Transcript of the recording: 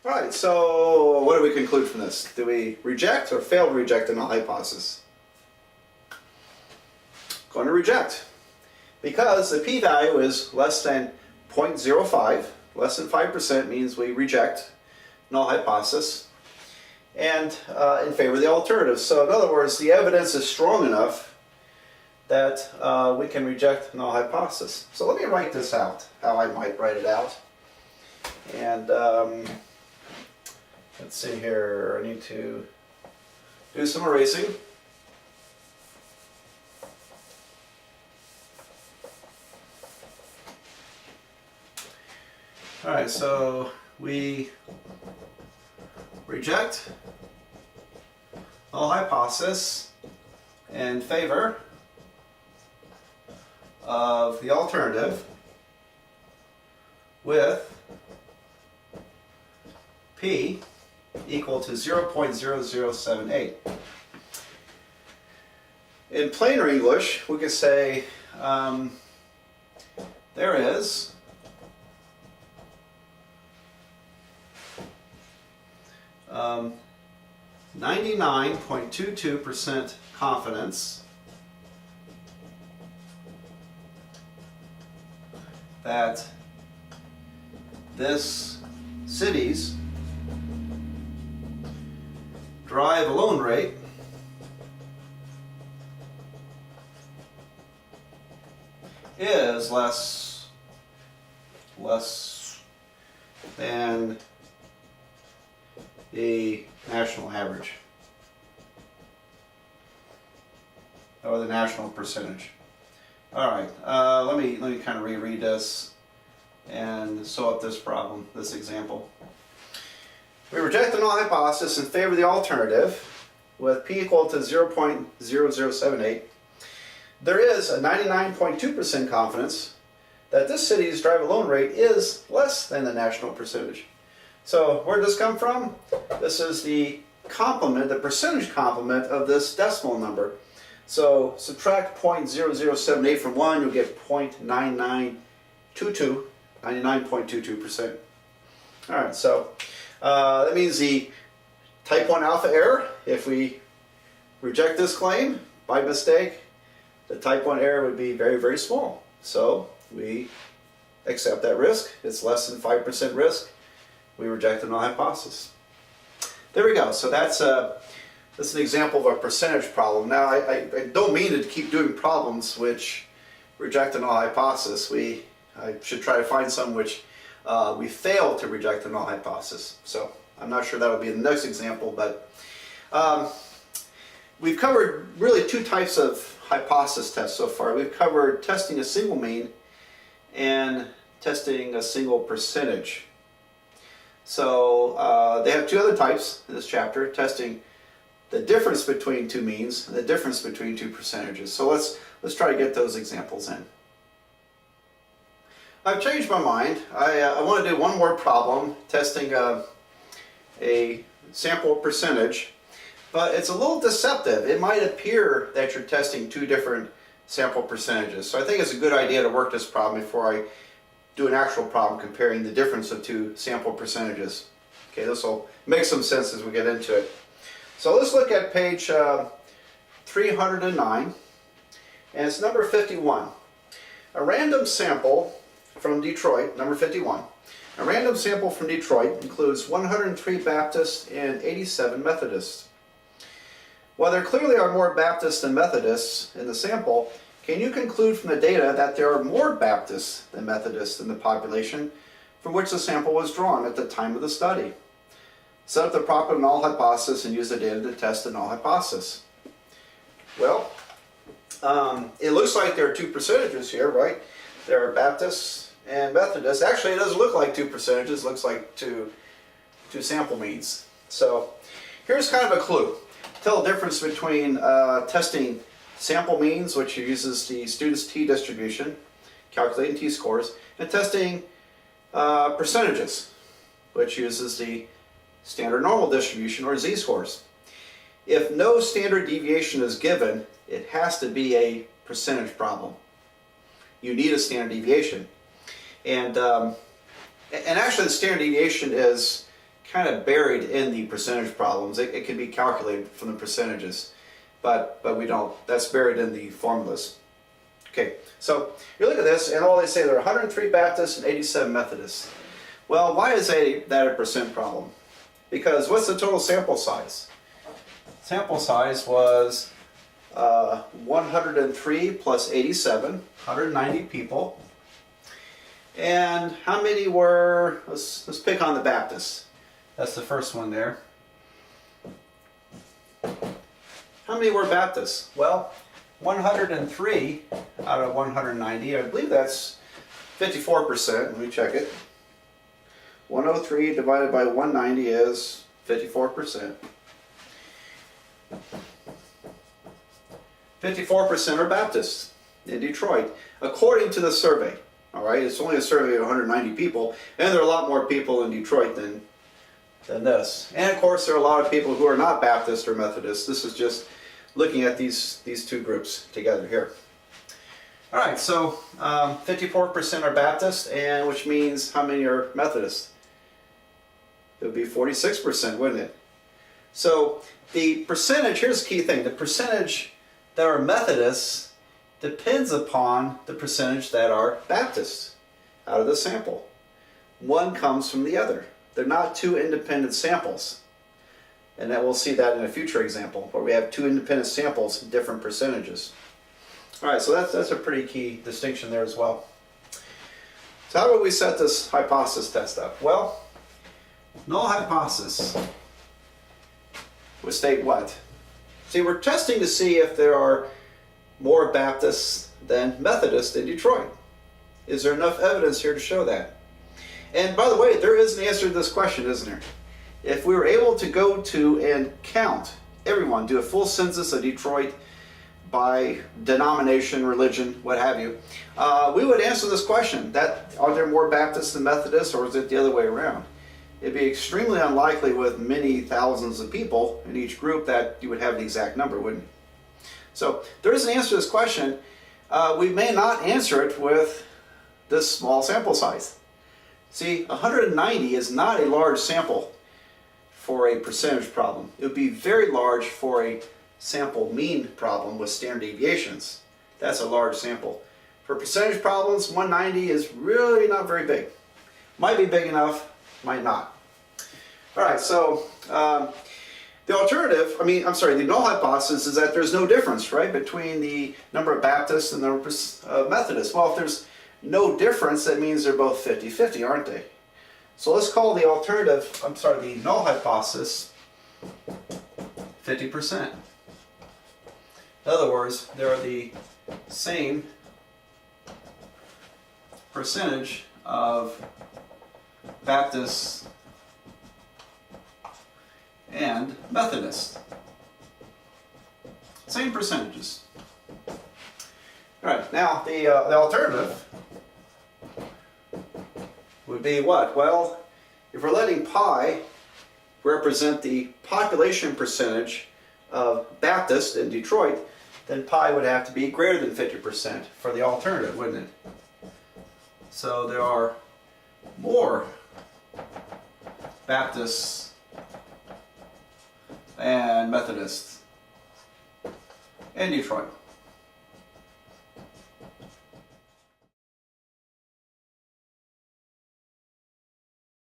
All right, so what do we conclude from this? Do we reject or fail to reject the null hypothesis? Going to reject, because the p-value is less than 0.05. Less than 5% means we reject null hypothesis, and in favor of the alternative. So in other words, the evidence is strong enough that we can reject null hypothesis. So let me write this out, how I might write it out. And let's see here, I need to do some erasing. All right, so we reject null hypothesis in favor of the alternative with p equal to 0.0078. In plainer English, we could say there is 99.22% confidence that this city's drive-alone rate is less than the national average, or the national percentage. All right, let me kind of reread this and sew up this problem, this example. We reject the null hypothesis in favor of the alternative with p equal to 0.0078. There is a 99.2% confidence that this city's drive-alone rate is less than the national percentage. So where did this come from? This is the complement, the percentage complement of this decimal number. So subtract 0.0078 from 1, you'll get 0.9922, 99.22%. All right, so that means the type 1 alpha error, if we reject this claim by mistake, the type 1 error would be very, very small. So we accept that risk. It's less than 5% risk. We reject the null hypothesis. There we go. So that's an example of a percentage problem. Now, I don't mean to keep doing problems which reject the null hypothesis. I should try to find some which we fail to reject the null hypothesis. So I'm not sure that will be the next example, but we've covered really two types of hypothesis tests so far. We've covered testing a single mean and testing a single percentage. So they have two other types in this chapter, testing the difference between two means and the difference between two percentages. So let's try to get those examples in. I've changed my mind. I want to do one more problem testing a sample percentage, but it's a little deceptive. It might appear that you're testing two different sample percentages. So I think it's a good idea to work this problem before I do an actual problem comparing the difference of two sample percentages. Okay, this will make some sense as we get into it. So let's look at page 309, and it's number 51. A random sample from Detroit, number 51. A random sample from Detroit includes 103 Baptists and 87 Methodists. While there clearly are more Baptists than Methodists in the sample, can you conclude from the data that there are more Baptists than Methodists in the population from which the sample was drawn at the time of the study? Set up the proper null hypothesis and use the data to test the null hypothesis. Well, it looks like there are two percentages here, right? There are Baptists and Methodists. Actually, it doesn't look like two percentages. It looks like two sample means. So here's kind of a clue. Tell the difference between testing sample means, which uses the student's t-distribution, calculating t-scores, and testing percentages, which uses the standard normal distribution, or z-scores. If no standard deviation is given, it has to be a percentage problem. You need a standard deviation. And actually the standard deviation is kind of buried in the percentage problems. It can be calculated from the percentages, but we don't. That's buried in the formulas. Okay, so you look at this, and all they say there are 103 Baptists and 87 Methodists. Well, why is that a percent problem? Because what's the total sample size? Sample size was 103 plus 87, 190 people. And how many were, let's pick on the Baptists. That's the first one there. How many were Baptists? Well, 103 out of 190, I believe that's 54%. Let me check it. 103 divided by 190 is 54%. 54% are Baptists in Detroit, according to the survey. All right, it's only a survey of 190 people, and there are a lot more people in Detroit than this. And of course, there are a lot of people who are not Baptist or Methodist. This is just looking at these two groups together here. All right, so 54% are Baptist, and which means how many are Methodist? It would be 46%, wouldn't it? So the percentage, here's the key thing, the percentage that are Methodists depends upon the percentage that are Baptists out of the sample. One comes from the other. They're not two independent samples. And then we'll see that in a future example, where we have two independent samples, different percentages. All right, so that's a pretty key distinction there as well. So how would we set this hypothesis test up? Well, null hypothesis would state what? See, we're testing to see if there are more Baptists than Methodists in Detroit. Is there enough evidence here to show that? And by the way, there is an answer to this question, isn't there? If we were able to go to and count everyone, do a full census of Detroit by denomination, religion, what have you, we would answer this question. Are there more Baptists than Methodists, or is it the other way around? It'd be extremely unlikely with many thousands of people in each group that you would have the exact number, wouldn't you? So there is an answer to this question. We may not answer it with this small sample size. See, 190 is not a large sample for a percentage problem. It would be very large for a sample mean problem with standard deviations. That's a large sample. For percentage problems, 190 is really not very big. Might be big enough, might not. All right, so the alternative, the null hypothesis is that there's no difference, right, between the number of Baptists and the number of Methodists. Well, if there's no difference, that means they're both 50-50, aren't they? So let's call the the null hypothesis 50%. In other words, they're the same percentage of Baptists and Methodists. Same percentages. All right, now the alternative would be what? Well, if we're letting pi represent the population percentage of Baptists in Detroit, then pi would have to be greater than 50% for the alternative, wouldn't it? So there are more Baptists and Methodists in Detroit.